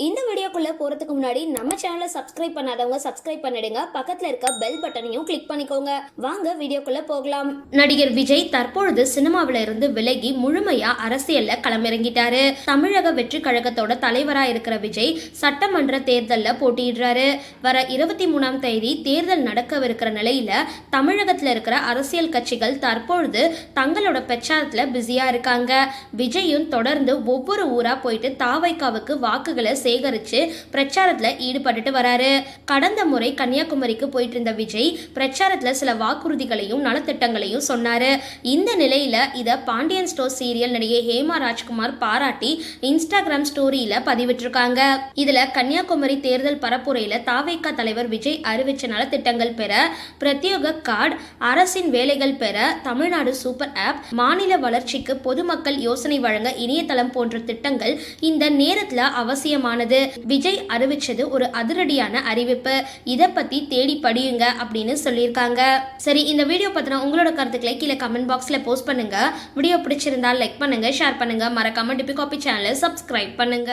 இந்த வீடியோக்குள்ள போறதுக்கு முன்னாடி நம்ம சேனலை சப்ஸ்கிரைப் பண்ணாதவங்க சப்ஸ்கிரைப் பண்ணிடுங்க, பக்கத்துல இருக்க பெல் பட்டனையும் கிளிக் பண்ணிக்கோங்க. வாங்க வீடியோக்குள்ள போகலாம். நடிகர் விஜய் தற்பொழுது சினிமாவில இருந்து விலகி முழுமையா அரசியல்ல களமிறங்கிட்டாரு. தமிழக வெற்றி கழகத்தோட தலைவரா இருக்கிற விஜய் சட்டமன்ற தேர்தல்ல போட்டியிடுறாரு. வர 23ஆம் தேதி தேர்தல் நடக்கவிருக்கிற நிலையில தமிழகத்துல இருக்கிற அரசியல் கட்சிகள் தற்பொழுது தங்களோட பிரச்சாரத்துல பிஸியா இருக்காங்க. விஜயும் தொடர்ந்து ஒவ்வொரு ஊரா போயிட்டு தாவைக்காவுக்கு வாக்குகளை சேகரிச்சு பிரச்சாரத்துல ஈடுபட்டு வராரு. கடந்த முறை கன்னியாகுமரிக்கு போயிட்டு இருந்த விஜய் பிரச்சாரத்துல சில வாக்குறுதிகளையும் நலத்திட்டங்களையும் சொன்னாரு. இந்த நிலையில இத பாண்டியன் ஸ்டோர் சீரியல் நடிகை ஹேமா ராஜ்குமார் பாராட்டி இன்ஸ்டாகிராம் ஸ்டோரியில பதிவிட்டிருக்காங்க. இதுல கன்னியாகுமரி தேர்தல் பரப்புரையில தாவேகா தலைவர் விஜய் அறிவிச்ச நலத்திட்டங்கள் பெற பிரத்யேக கார்டு, அரசின் வேலைகள் பெற தமிழ்நாடு சூப்பர் ஆப், மாநில வளர்ச்சிக்கு பொதுமக்கள் யோசனை வழங்க இணையதளம் போன்ற திட்டங்கள் இந்த நேரத்துல அவசியமான விஜய் அறிவிச்சது ஒரு அதிரடியான அறிவிப்பு. இத பத்தி தேடி படியுங்க அப்படின்னு சொல்லியிருக்காங்க. சரி, இந்த வீடியோ பத்தின உங்களோட கருத்துக்களை கீழே கமெண்ட் பாக்ஸ்ல போஸ்ட் பண்ணுங்க. வீடியோ பிடிச்சிருந்தா லைக் பண்ணுங்க, ஷேர் பண்ணுங்க, மறக்காம டிபி காபி சேனலை சப்ஸ்கிரைப் பண்ணுங்க.